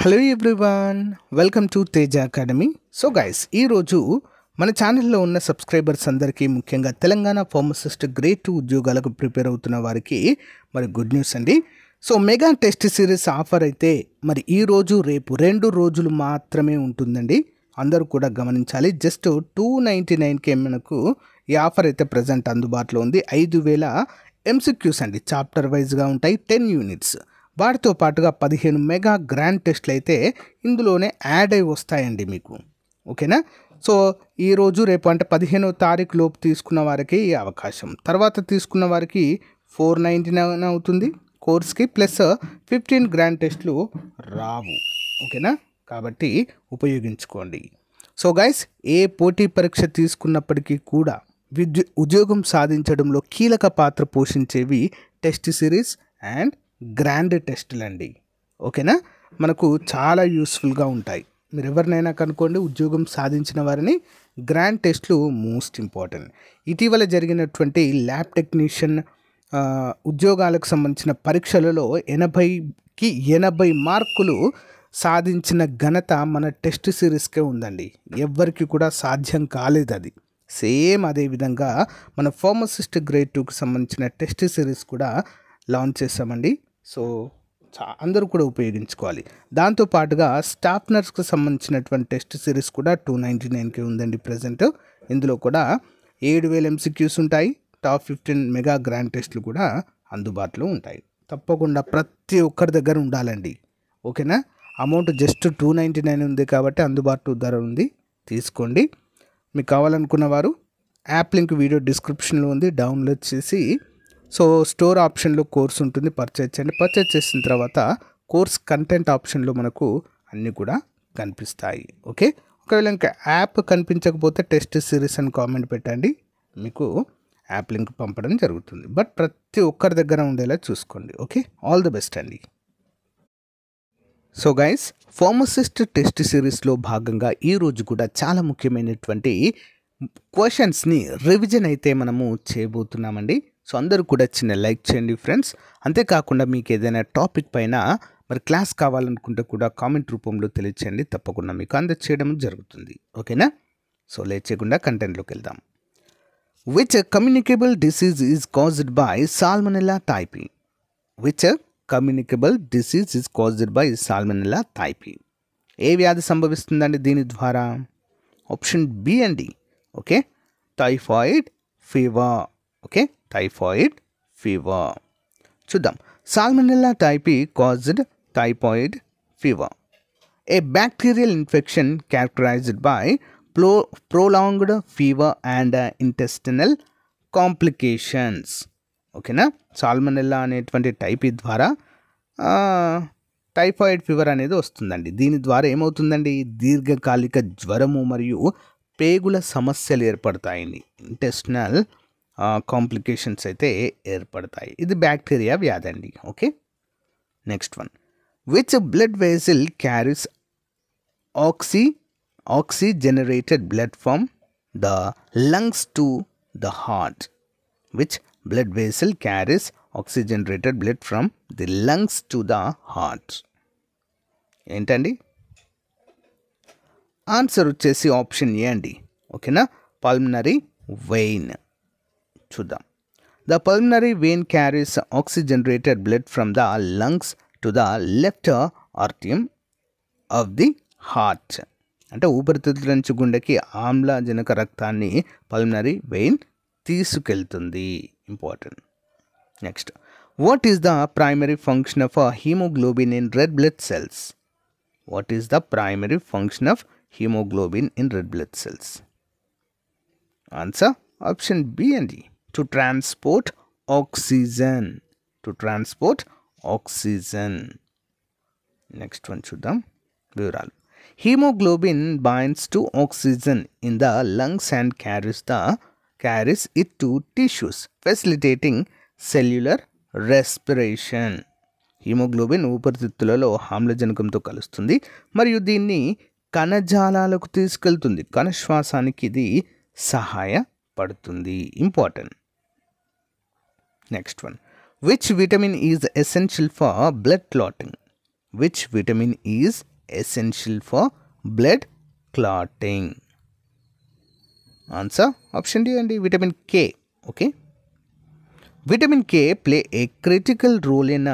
Hello everyone, welcome to Teja academy. So guys, ఈరోజు మన ఛానల్లో ఉన్న సబ్స్క్రైబర్స్ అందరికీ, ముఖ్యంగా తెలంగాణ ఫార్మసిస్ట్ గ్రేడ్ 2 ఉద్యోగాలకు ప్రిపేర్ అవుతున్న వారికి మరి గుడ్ న్యూస్ అండి. So mega test series offer అయితే మరి ఈరోజు రేపు 2 రోజులు మాత్రమే ఉంటుందండి. అందరూ కూడా గమనించాలి. జస్ట్ 299కే మనకు ఈ ఆఫర్ అయితే ప్రజెంట్ అందుబాటులో ఉంది. 5000 MCQs అండి, చాప్టర్ వైజ్గా ఉంటాయి, 10 యూనిట్స్. వాటితో పాటుగా 15 మెగా గ్రాండ్ టెస్ట్లు అయితే ఇందులోనే యాడ్ అయి వస్తాయండి మీకు. ఓకేనా? సో ఈరోజు రేపు అంటే 15వ తారీఖు లోపు తీసుకున్న వారికి ఈ అవకాశం, తర్వాత తీసుకున్న వారికి 499 అవుతుంది కోర్స్కి, ప్లస్ 15 గ్రాండ్ టెస్ట్లు రావు. ఓకేనా? కాబట్టి ఉపయోగించుకోండి. సో గైస్, ఏ పోటీ పరీక్ష తీసుకున్నప్పటికీ కూడా ఉద్యోగం సాధించడంలో కీలక పాత్ర పోషించేవి టెస్ట్ సిరీస్ అండ్ గ్రాండ్ టెస్టులు అండి. ఓకేనా? మనకు చాలా యూస్ఫుల్గా ఉంటాయి. మీరు ఎవరినైనా కనుక్కోండి, ఉద్యోగం సాధించిన వారిని గ్రాండ్ టెస్ట్లు మోస్ట్ ఇంపార్టెంట్. ఇటీవల జరిగినటువంటి ల్యాబ్ టెక్నీషియన్ ఉద్యోగాలకు సంబంధించిన పరీక్షలలో 80కి 80 మార్కులు సాధించిన ఘనత మన టెస్ట్ సిరీస్కే ఉందండి. ఎవ్వరికి కూడా సాధ్యం కాలేదు అది. సేమ్ అదేవిధంగా మన ఫార్మసిస్ట్ గ్రేడ్ 2కి సంబంధించిన టెస్ట్ సిరీస్ కూడా లాంచ్ చేసామండి. సో అందరూ కూడా ఉపయోగించుకోవాలి. దాంతోపాటుగా స్టాఫ్ నర్స్కి సంబంధించినటువంటి టెస్ట్ సిరీస్ కూడా 299కే ఉందండి ప్రజెంట్. ఇందులో కూడా 7000 MCQs ఉంటాయి, టాప్ 15 మెగా గ్రాండ్ టెస్ట్లు కూడా అందుబాటులో ఉంటాయి. తప్పకుండా ప్రతి ఒక్కరి దగ్గర ఉండాలండి. ఓకేనా? అమౌంట్ జస్ట్ 299 ఉంది కాబట్టి అందుబాటు ధర ఉంది, తీసుకోండి. మీకు కావాలనుకున్న వారు యాప్ లింక్ వీడియో డిస్క్రిప్షన్లో ఉంది, డౌన్లోడ్ చేసి సో స్టోర్ ఆప్షన్లో కోర్స్ ఉంటుంది, పర్చేజ్ చేయండి. పర్చేజ్ చేసిన తర్వాత కోర్స్ కంటెంట్ ఆప్షన్లో మనకు అన్నీ కూడా కనిపిస్తాయి. ఓకే? ఒకవేళ ఇంకా యాప్ కనిపించకపోతే టెస్ట్ సిరీస్ అని కామెంట్ పెట్టండి, మీకు యాప్ లింక్ పంపడం జరుగుతుంది. బట్ ప్రతి ఒక్కరి దగ్గర ఉండేలా చూసుకోండి. ఓకే? ఆల్ ది బెస్ట్ అండి. సో గైస్, ఫార్మసిస్ట్ టెస్ట్ సిరీస్లో భాగంగా ఈరోజు కూడా చాలా ముఖ్యమైనటువంటి క్వశ్చన్స్ని రివిజన్ అయితే మనము చేయబోతున్నామండి. సో అందరూ కూడా చిన్న లైక్ చేయండి ఫ్రెండ్స్. అంతేకాకుండా మీకు ఏదైనా టాపిక్ పైన మరి క్లాస్ కావాలనుకుంటే కూడా కామెంట్ రూపంలో తెలియచేయండి, తప్పకుండా మీకు అందచేయడం జరుగుతుంది. ఓకేనా? సో లేట్ చేయకుండా కంటెంట్లోకి వెళ్దాం. Which communicable disease is caused by salmonella typhi? Which communicable disease is caused by salmonella typhi? ఏ వ్యాధి సంభవిస్తుందండి దీని ద్వారా? ఆప్షన్ బి అండి. Okay, typhoid fever. Okay, typhoid fever. చూద్దాం. Salmonella typhi caused typhoid fever, a bacterial infection characterised by prolonged fever and intestinal complications. ఓకేనా? Salmonella అనేటువంటి typhi ద్వారా టైఫాయిడ్ ఫీవర్ అనేది వస్తుందండి. దీని ద్వారా ఏమవుతుందండి? దీర్ఘకాలిక జ్వరము మరియు పేగుల సమస్యలు ఏర్పడతాయండి. ఇంటెస్టినల్ కాంప్లికేషన్స్ అయితే ఏర్పడతాయి. ఇది బ్యాక్టీరియా వ్యాధి అండి. Okay, next one. Which blood vessel carries oxygenated blood from the lungs to the heart? Which blood vessel carries oxygenated blood from the lungs to the heart? ఏంటండి ఆన్సర్? వచ్చేసి option A అండి. ఓకేనా? Pulmonary vein. చూద్దాం. The pulmonary vein carries oxygenated blood from the lungs to the left atrium of the heart. అంటే ఊపిరితిత్తుల నుంచి గుండెకి ఆమ్లజనక రక్తాన్ని పల్మనరీ వెయిన్ తీసుకెళ్తుంది. Important. Next. What is the primary function of haemoglobin in red blood cells? What is the primary function of haemoglobin in red blood cells? Answer option B అండి. To transport oxygen. To transport oxygen. Next one చూద్దాం వివరాలు. Hemoglobin binds to oxygen in the lungs and carries it to tissues, facilitating cellular respiration. Haemoglobin ఊపిరితిత్తులలో ఆమ్లజనకంతో కలుస్తుంది మరియు దీన్ని కణజాలాలకు తీసుకెళ్తుంది. కణశ్వాసానికి ఇది సహాయపడుతుంది. Important. Next one. Which vitamin is essential for blood clotting? Which vitamin is essential for blood clotting? Answer option D and vitamin K. Okay. Vitamin K play a critical role in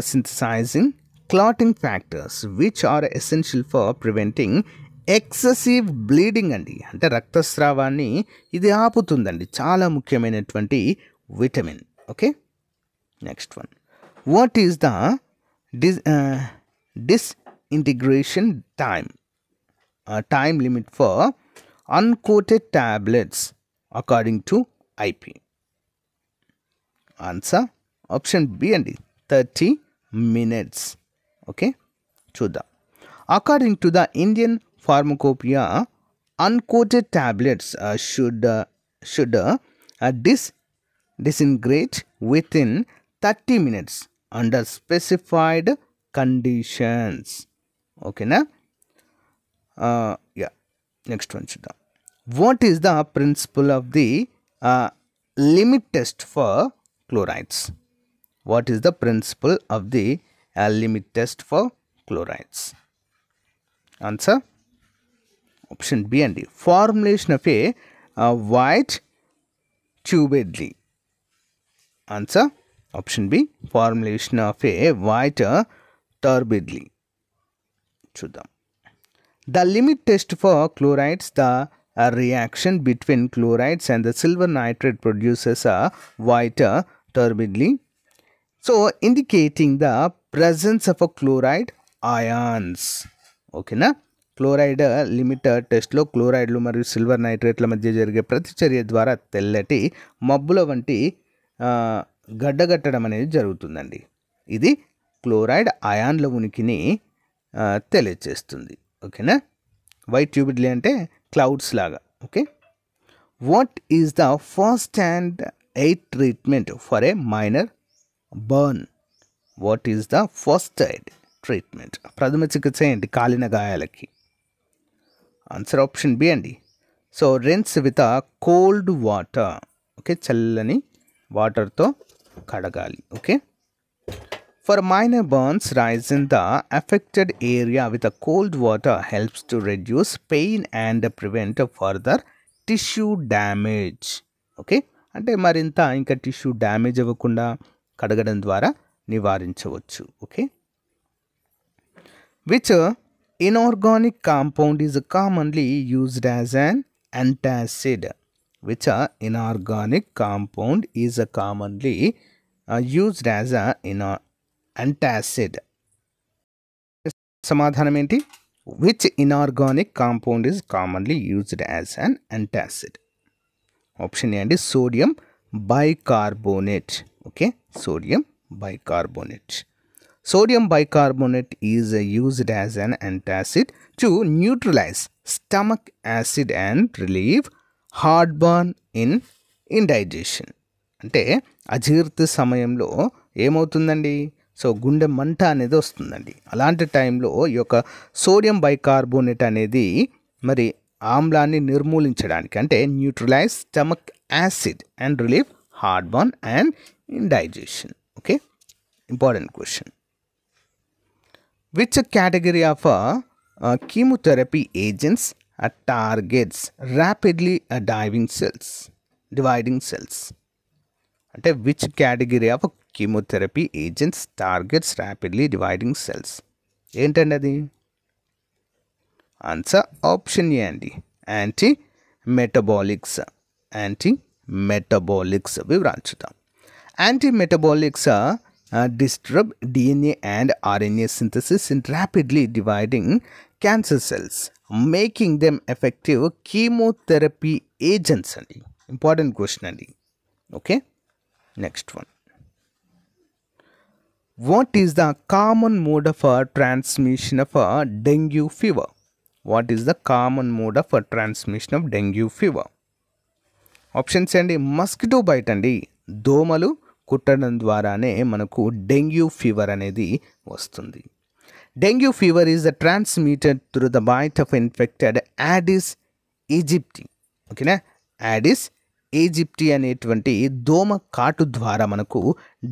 synthesizing clotting factors which are essential for preventing excessive bleeding అండి. అంటే రక్తస్రావాన్ని ఇది ఆపుతుందండి. చాలా ముఖ్యమైనటువంటి vitamin. Okay, next one. What is the disintegration time limit for uncoated tablets according to IP? Answer option B and 30 minutes. Okay, చూద్దాం. According to the Indian Pharmacopoeia, uncoated tablets should disintegrate within 30 minutes under specified conditions. Okay na? Yeah, next one చూద్దాం. What is the principle of the limit test for chlorides? What is the principle of the limit test for chlorides? Answer option B and D. Formulation of a white turbidly. Answer option B. Formulation of a white turbidly. చూద్దాం. The limit test for chlorides, the reaction between chlorides and the silver nitrate produces a white turbidly, so indicating the presence of a chloride ions. Okay na? Chloride limit టెస్ట్లో క్లోరైడ్లు మరియు silver నైట్రేట్ల మధ్య జరిగే ప్రతిచర్య ద్వారా తెల్లటి మబ్బుల వంటి గడ్డగట్టడం అనేది జరుగుతుందండి. ఇది క్లోరైడ్ అయాన్ల ఉనికిని తెలియజేస్తుంది. ఓకేనా? వైట్ ట్యూబిడ్లీ అంటే క్లౌడ్స్ లాగా. Okay, what is the first and aid treatment for a minor burn? What is the first aid treatment? ప్రథమ చికిత్స ఏంటి కాలిన గాయాలకి? ఆన్సర్ ఆప్షన్ బి అండి. So rinse with cold water. Okay, చల్లని వాటర్తో కడగాలి. Okay, for minor burns, rise in the affected area with a cold water helps to reduce pain and prevent further tissue damage. Okay, అంటే మరింత ఇంకా tissue damage అవ్వకుండా కడగడం ద్వారా నివారించవచ్చు. Okay, which inorganic compound is commonly used as an antacid? Which inorganic compound is commonly used as an antacid? సమాధానం ఏంటి? which inorganic compound is commonly used as an antacid? Option A అండి, sodium bicarbonate. Okay, sodium bicarbonate. Sodium bicarbonate is used as an antacid to neutralize stomach acid and relieve heartburn in indigestion. అంటే అజీర్తి సమయంలో ఏమవుతుందండి? So గుండె మంట అనేది వస్తుందండి. అలాంటి టైంలో ఈ యొక్క సోడియం బైకార్బోనేట్ అనేది మరి ఆమ్లాన్ని నిర్మూలించడానికి, అంటే neutralise stomach acid and relieve heartburn and indigestion. Okay, important question. Which category of chemotherapy agents targets rapidly dividing cells? అంటే which category of chemotherapy agents targets rapidly dividing cells? ఏంటండి అది? Answer option A అండి, anti metabolics. వివరాలు చూద్దాం. Anti metabolics disturb DNA and RNA synthesis in rapidly dividing cancer cells, making them effective chemotherapy agents అండి. Important question అండి. Okay, next one. What is the common mode of transmission of dengue fever? What is the common mode of transmission of dengue fever? Options అండి, mosquito bite అండి, దోమలు కుట్టడం ద్వారానే మనకు dengue fever అనేది వస్తుంది. Dengue fever is transmitted through the bite of infected Aedes aegypti. ఓకేనా? Aedes aegypti అనేటువంటి దోమ కాటు ద్వారా మనకు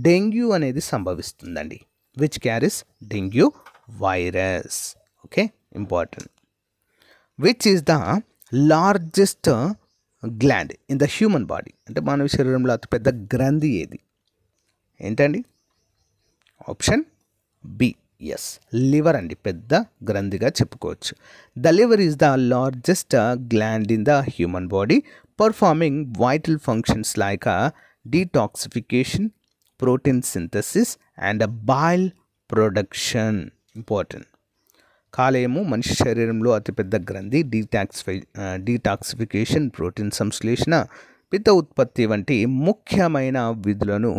డెంగ్యూ అనేది సంభవిస్తుందండి. Which carries dengue virus. Okay, important. Which is the largest gland in the human body? అంటే మానవ శరీరంలో అతిపెద్ద గ్రంథి ఏది? ఏంటండి? Option B. ఎస్, లివర్ అండి, పెద్ద గ్రంథిగా చెప్పుకోవచ్చు. The liver is the largest gland in the human body, performing vital functions like detoxification, protein synthesis and bile production. Important. కాలేయము మనిషి శరీరంలో అతిపెద్ద గ్రంథి. డీటాక్సిఫికేషన్, ప్రోటీన్ సంశ్లేషణ, పిత్త ఉత్పత్తి వంటి ముఖ్యమైన విధులను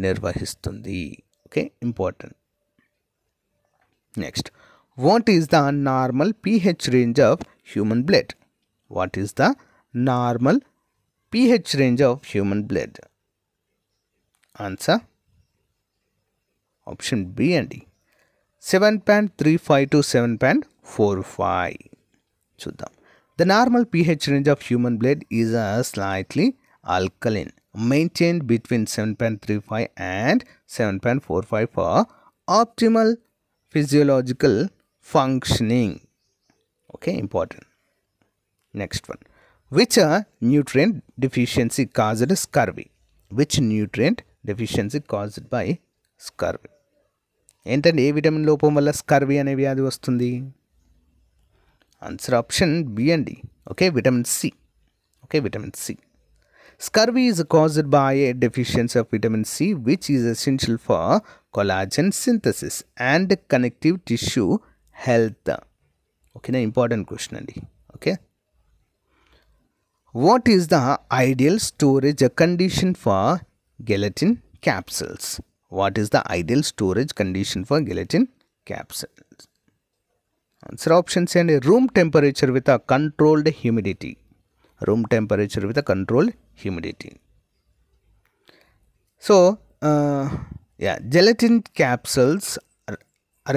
నిర్వహిస్తుంది. Okay, important. Next, what is the normal pH range of human blood? What is the normal pH range of human blood? Answer option B అండి, 7.35 to 7.45. చూద్దాం. The normal pH range of human blood is slightly alkaline, maintained between 7.35 and 7.45 for optimal physiological functioning. Okay, important. Next one. Which nutrient deficiency caused scurvy? Which nutrient deficiency caused by scurvy? ఏంటంటే ఏ vitamin లోపం వల్ల scurvy అనే వ్యాధి వస్తుంది? Answer option B అండి. Okay, vitamin C. Okay, vitamin C. Scurvy is caused by a deficiency of vitamin C, which is essential for collagen synthesis and connective tissue health. Okay, na important question andi. Okay. What is the ideal storage condition for gelatin capsules? What is the ideal storage condition for gelatin capsules? Answer options and room temperature with a controlled humidity. Room temperature with a controlled humidity. So, gelatin capsules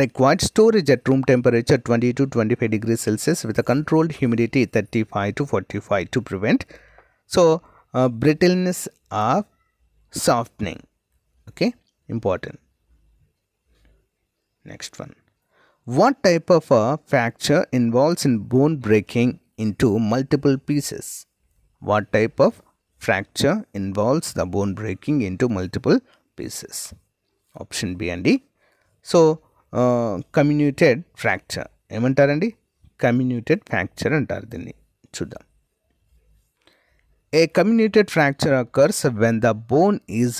required storage at room temperature 20 to 25 degrees Celsius with a controlled humidity 35 to 45 to prevent brittleness of softening. Okay, important. Next one. What type of fracture involves in bone breaking into multiple pieces? What type of fracture involves the bone breaking into multiple pieces? Option B and D. So, comminuted fracture. ఏమంటారండి? Comminuted fracture అంటారు దీన్ని. చూద్దాం. A comminuted fracture occurs when the bone is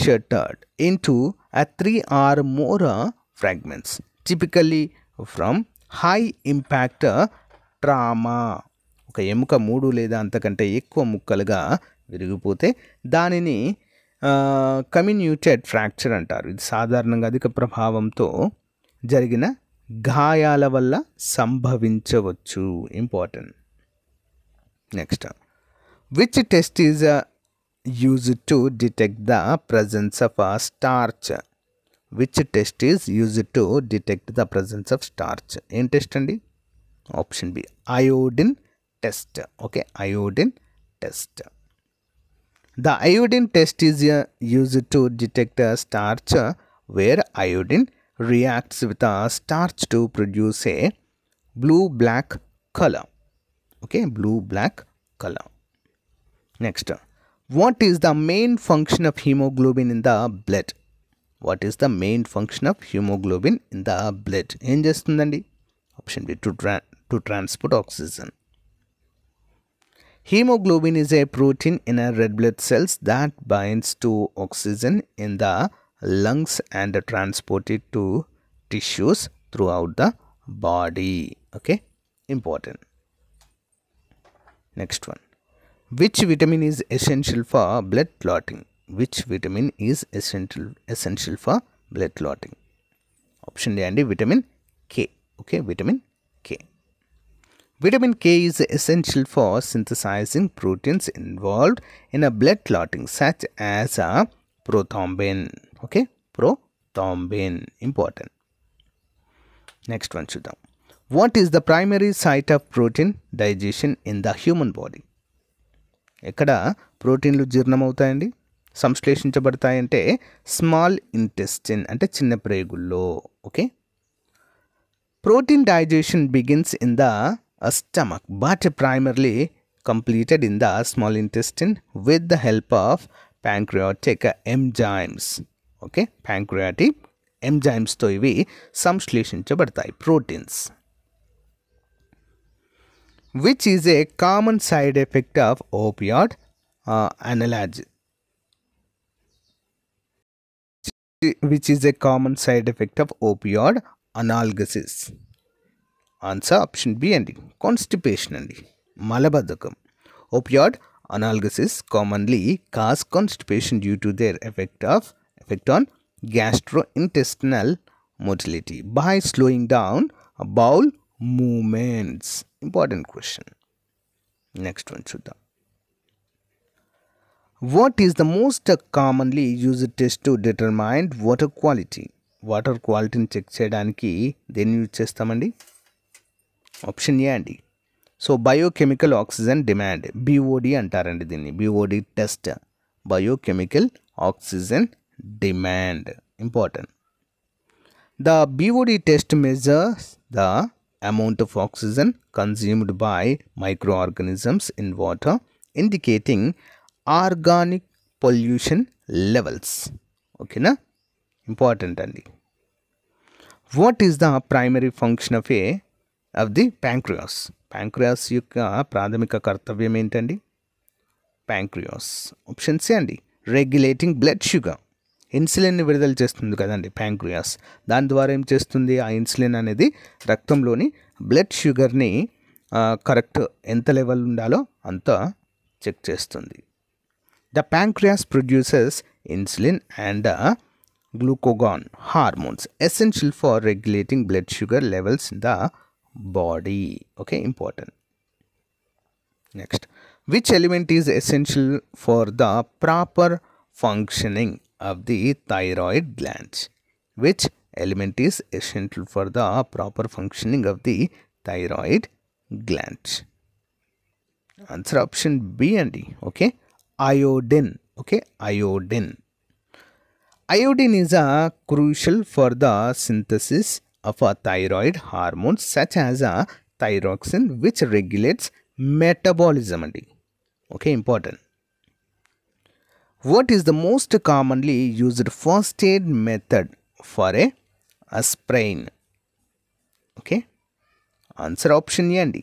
shattered into 3 or more fragments, typically from high impact trauma. ఒక ఎముక 3 లేదా అంతకంటే ఎక్కువ ముక్కలుగా విరిగిపోతే దానిని కమ్యూన్యూటెడ్ ఫ్రాక్చర్ అంటారు. ఇది సాధారణంగా అధిక ప్రభావంతో జరిగిన గాయాల వల్ల సంభవించవచ్చు. Important. Next, which test is used to detect the presence of starch? Which test is used to detect the presence of starch? ఏం టెస్ట్ అండి? Option B, iodine test. Okay, iodine test. The iodine test is used to detect a starch where iodine reacts with a starch to produce a blue-black color. Okay, blue-black color. Next, what is the main function of hemoglobin in the blood? What is the main function of hemoglobin in the blood? ఏం చేస్తుందండి? Option B, to transport oxygen. Hemoglobin is a protein in a red blood cells that binds to oxygen in the lungs and transport it to tissues throughout the body. Okay, important. Next one. Which vitamin is essential for blood clotting? Which vitamin is essential for blood clotting? Option A and vitamin K. Okay, vitamin K. Vitamin K is essential for synthesizing proteins involved in a blood clotting such as prothrombin. Okay, prothrombin. Important. Next one, చూద్దాం. What is the primary site of protein digestion in the human body? ఎక్కడ ప్రోటీన్లు జీర్ణమవుతాయండి, సంశ్లేషించబడతాయంటే small intestine అంటే చిన్న ప్రేగుల్లో. Okay, Protein digestion begins in the stomach but primarily completed in the small intestine with the help of pancreatic enzymes. Okay, pancreatic enzymes తో ఇవి సంశ్లేషించబడతాయి proteins. Which is a common side effect of opioid analgesics. Which is a common side effect of opioid analgesis. Answer option B అండి, constipation అండి, మలబద్ధకం. Opioid analgesis commonly cause constipation due to their effect on gastrointestinal motility by slowing down bowel movements. Important question. Next one చూద్దాం. What is the most commonly used test to determine water quality? Water క్వాలిటీని check చేయడానికి దేన్ని use చేస్తామండి? Option A అండి. So biochemical oxygen demand, BOD అంటారండి దీన్ని, BOD test, biochemical oxygen demand. Important. The BOD test measures the amount of oxygen consumed by microorganisms in water, indicating organic pollution levels. ఓకేనా, important అండి. What is the primary function of the pancreas? Pancreas యొక్క ప్రాథమిక కర్తవ్యం ఏంటండి? Pancreas option C అండి, regulating blood sugar. ఇన్సులిన్ని విడుదల చేస్తుంది కదండి ప్యాంక్రియాస్. దాని ద్వారా ఏం చేస్తుంది? ఆ ఇన్సులిన్ అనేది రక్తంలోని బ్లడ్ షుగర్ని కరెక్ట్ ఎంత లెవెల్ ఉండాలో అంత చెక్ చేస్తుంది. The pancreas produces insulin and glucagon hormones essential for regulating blood sugar levels in the body. Okay, important. Next, which element is essential for the proper functioning of the thyroid glands? Which element is essential for the proper functioning of the thyroid glands? Answer option B and D. Okay, iodine. Okay, iodine. Iodine is crucial for the synthesis of a thyroid hormone such as thyroxine, which regulates metabolism. Okay, important. What is the most commonly used first aid method for a sprain? Okay, answer option A and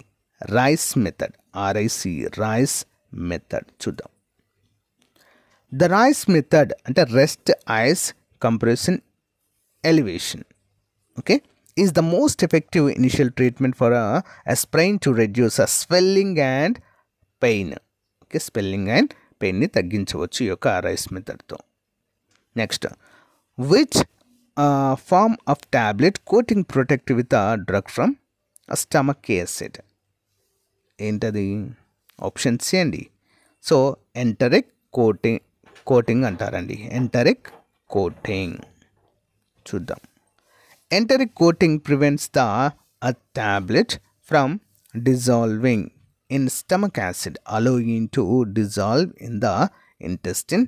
rice method, RIC, rice method. చూద్దాం. The rice method అంటే rest ice compression elevation, okay, is the most effective initial treatment for a sprain to reduce swelling and pain. Okay, swelling and pain ని తగ్గించవచ్చు ఈ యొక్క RICE మెథడ్తో. Next, which form of tablet coating protect with a drug from stomach acid? ఏంటది? Option C అండి. So enteric coating అంటారండి, enteric coating. చూద్దాం. Enteric coating prevents the tablet from dissolving in stomach acid, allowing to dissolve in the intestine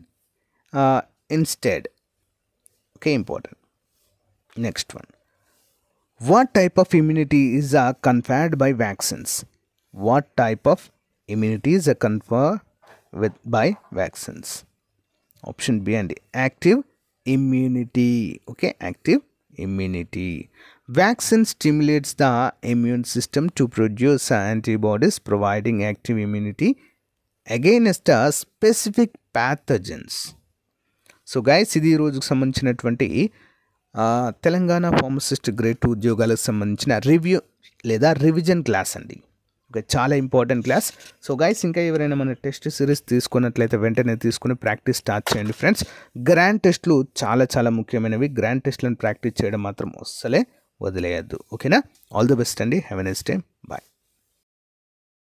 instead. Okay, important. Next one. What type of immunity is conferred by vaccines? What type of immunity is conferred by vaccines? Option B and D. Active immunity. Okay, active immunity. Vaccine stimulates the immune system to produce antibodies, providing active immunity against specific pathogens. So guys, ఇది ఈ రోజుకు సంబంధించినటువంటి Telangana pharmacist grade 2 ఉద్యోగాలకు సంబంధించిన review లేదా revision class అండి. Okay, చాలా important class. So guys, ఇంకా ఎవరైనా మన టెస్ట్ సిరీస్ తీసుకున్నట్లయితే వెంటనే తీసుకుని ప్రాక్టీస్ స్టార్ట్ చేయండి ఫ్రెండ్స్. గ్రాండ్ టెస్ట్లు చాలా చాలా ముఖ్యమైనవి. గ్రాండ్ టెస్ట్లను ప్రాక్టీస్ చేయడం మాత్రం అస్సలే వదిలేయద్దు. ఓకేనా? ఆల్ ది బెస్ట్ అండి. Have a nice day.